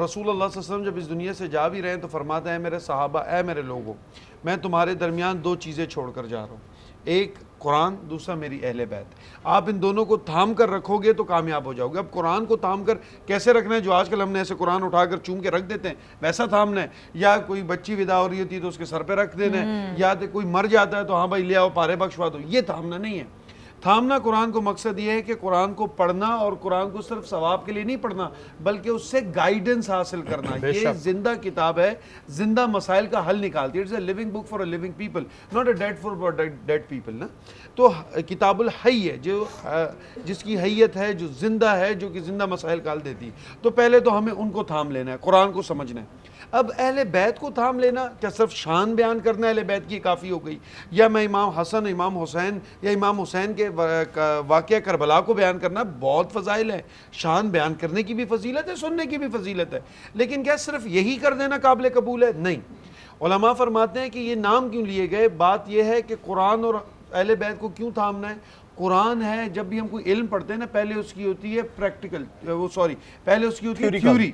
رسول اللہ صلی اللہ علیہ وسلم جب اس دنیا سے جا بھی رہے ہیں تو فرماتے ہیں میرے صحابہ، اے میرے لوگوں، میں تمہارے درمیان دو چیزیں چھوڑ کر جا رہا ہوں، ایک قرآن، دوسرا میری اہل بیت۔ آپ ان دونوں کو تھام کر رکھو گے تو کامیاب ہو جاؤ گے۔ اب قرآن کو تھام کر کیسے رکھنا ہے؟ جو آج کل ہم نے ایسے قرآن اٹھا کر چوم کے رکھ دیتے ہیں ویسا تھامنا ہے، یا کوئی بچی ودا ہو رہی ہوتی ہے تو اس کے سر پہ رکھ دینا ہے، یا کوئی مر جاتا ہے تو ہاں بھائی لے آؤ پارے بخشوا دو، یہ تھامنا نہیں ہے۔ تھامنا قرآن کو مقصد یہ ہے کہ قرآن کو پڑھنا، اور قرآن کو صرف ثواب کے لیے نہیں پڑھنا بلکہ اس سے گائیڈنس حاصل کرنا۔ یہ زندہ کتاب ہے، زندہ مسائل کا حل نکالتی ہے۔ It's a living book for a living people, not a dead for dead people نا۔ تو کتاب الحی ہے، جو جس کی حیت ہے، جو زندہ ہے، جو کہ زندہ مسائل کا حل دیتی ہے۔ تو پہلے تو ہمیں ان کو تھام لینا ہے، قرآن کو سمجھنا ہے۔ اب اہل بیت کو تھام لینا کیا صرف شان بیان کرنا ہے اہل بیت کی کافی ہو گئی؟ یا میں امام حسن، امام حسین یا امام حسین کے واقعہ کربلا کو بیان کرنا؟ بہت فضائل ہے، شان بیان کرنے کی بھی فضیلت ہے، سننے کی بھی فضیلت ہے، لیکن کیا صرف یہی کر دینا قابل قبول ہے؟ نہیں۔ علماء فرماتے ہیں کہ یہ نام کیوں لیے گئے؟ بات یہ ہے کہ قرآن اور اہل بیت کو کیوں تھامنا ہے؟ قرآن ہے، جب بھی ہم کوئی علم پڑھتے ہیں نا، پہلے اس کی ہوتی ہے پہلے اس کی ہوتی ہے تھیوری،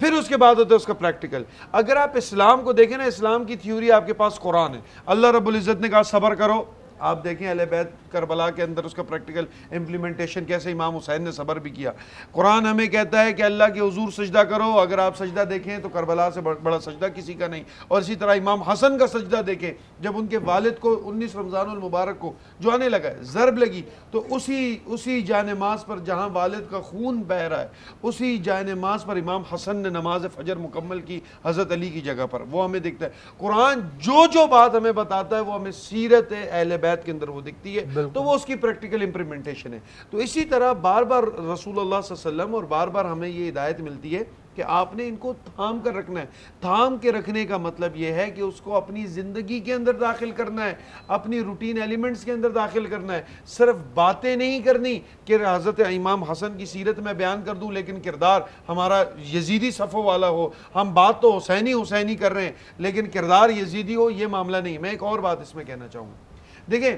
پھر اس کے بعد ہوتا ہے اس کا پریکٹیکل۔ اگر آپ اسلام کو دیکھیں نا، اسلام کی تھیوری آپ کے پاس قرآن ہے، اللہ رب العزت نے کہا صبر کرو، آپ دیکھیں اہل بیت کربلا کے اندر اس کا پریکٹیکل امپلیمنٹیشن کیسے امام حسین نے صبر بھی کیا۔ قرآن ہمیں کہتا ہے کہ اللہ کے حضور سجدہ کرو، اگر آپ سجدہ دیکھیں تو کربلا سے بڑا سجدہ کسی کا نہیں۔ اور اسی طرح امام حسن کا سجدہ دیکھیں، جب ان کے والد کو 19 رمضان المبارک کو جو آنے لگا ہے ضرب لگی، تو اسی جائے نماز پر جہاں والد کا خون بہ رہا ہے، اسی جائے نماز پر امام حسن نے نماز فجر مکمل کی حضرت علی کی جگہ پر۔ وہ ہمیں دکھتا ہے قرآن جو بات ہمیں بتاتا ہے وہ ہمیں سیرت اہل بیت کے اندر وہ دکھتی ہے، تو وہ اس کی پریکٹیکل امپلیمنٹیشن ہے۔ تو اسی طرح بار بار رسول اللہ صلی اللہ علیہ وسلم اور بار بار ہمیں یہ ہدایت ملتی ہے کہ آپ نے ان کو تھام کر رکھنا ہے۔ تھام کے رکھنے کا مطلب یہ ہے کہ اس کو اپنی زندگی کے اندر داخل کرنا ہے، اپنی روٹین ایلیمنٹس کے اندر داخل کرنا ہے۔ صرف باتیں نہیں کرنی کہ حضرت امام حسن کی سیرت میں بیان کر دوں لیکن کردار ہمارا یزیدی صفوں والا ہو، ہم بات تو حسینی کر رہے ہیں لیکن کردار یزیدی ہو، یہ معاملہ نہیں۔ میں ایک اور بات اس میں کہنا چاہوں گا، دیکھیں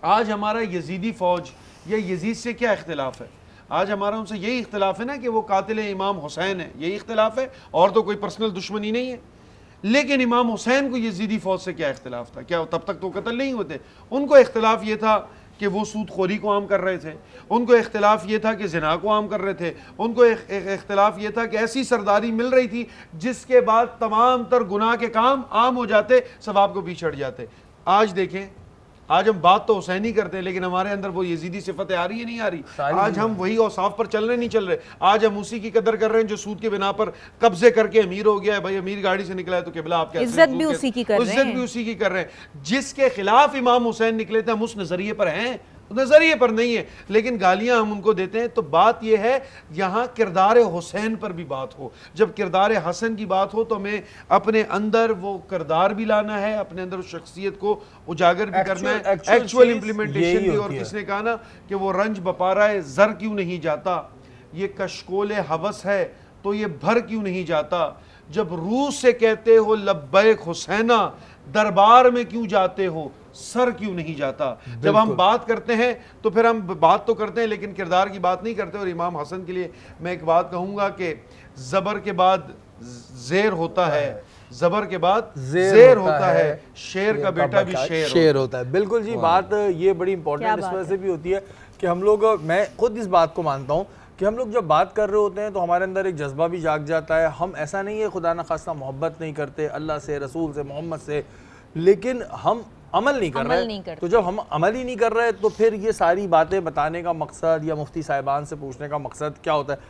آج ہمارا یزیدی فوج یا یزید سے کیا اختلاف ہے؟ آج ہمارا ان سے یہی اختلاف ہے نا کہ وہ قاتل امام حسین ہے، یہی اختلاف ہے، اور تو کوئی پرسنل دشمنی نہیں ہے۔ لیکن امام حسین کو یزیدی فوج سے کیا اختلاف تھا؟ کیا تب تک تو قتل نہیں ہوتے؟ ان کو اختلاف یہ تھا کہ وہ سود خوری کو عام کر رہے تھے، ان کو اختلاف یہ تھا کہ زنا کو عام کر رہے تھے، ان کو اختلاف یہ تھا کہ ایسی سرداری مل رہی تھی جس کے بعد تمام تر گناہ کے کام عام ہو جاتے، ثواب کو بھی چڑھ جاتے۔ آج دیکھیں، آج ہم بات تو حسینی کرتے ہیں لیکن ہمارے اندر وہ یزیدی صفتیں آ رہی ہے نہیں آ رہی؟ آج ہم وہی اوصاف پر چل رہے نہیں چل رہے؟ آج ہم اسی کی قدر کر رہے ہیں جو سود کے بنا پر قبضے کر کے امیر ہو گیا ہے۔ بھائی امیر گاڑی سے نکلا ہے تو قبلہ آپ کیا عزت بھی اسی کی کر رہے ہیں۔ جس کے خلاف امام حسین نکلے تھے ہم اس نظریے پر ہیں، نظریے پر نہیں ہے، لیکن گالیاں ہم ان کو دیتے ہیں۔ تو بات یہ ہے یہاں کردار حسین پر بھی بات ہو، جب کردار حسن کی بات ہو تو ہمیں اپنے اندر وہ کردار بھی لانا ہے، اپنے اندر اس شخصیت کو اجاگر بھی کرنا ہے، ایکچوئل امپلیمنٹیشن بھی۔ اور کس نے کہا نا کہ وہ رنج بپارا ہے زر کیوں نہیں جاتا، یہ کشکول ہوس ہے تو یہ بھر کیوں نہیں جاتا، جب روح سے کہتے ہو لبیک حسینہ دربار میں کیوں جاتے ہو سر کیوں نہیں جاتا۔ جب ہم بات کرتے ہیں تو پھر ہم بات تو کرتے ہیں لیکن کردار کی بات نہیں کرتے۔ اور امام حسن کے لیے میں ایک بات کہوں گا کہ زبر کے بعد زیر ہوتا ہے، زبر کے بعد زیر ہوتا ہے، شیر کا بیٹا بھی شیر ہوتا ہے۔ بالکل جی، بات یہ بڑی امپورٹنٹ اس وجہ سے بھی ہوتی ہے کہ ہم لوگ، میں خود اس بات کو مانتا ہوں کہ ہم لوگ جب بات کر رہے ہوتے ہیں تو ہمارے اندر ایک جذبہ بھی جاگ جاتا ہے۔ ہم ایسا نہیں ہے خدا نخواستہ محبت نہیں کرتے اللہ سے، رسول سے، محمد سے، لیکن ہم عمل نہیں کر رہے۔ تو جب ہم عمل ہی نہیں کر رہے تو پھر یہ ساری باتیں بتانے کا مقصد یا مفتی صاحبان سے پوچھنے کا مقصد کیا ہوتا ہے؟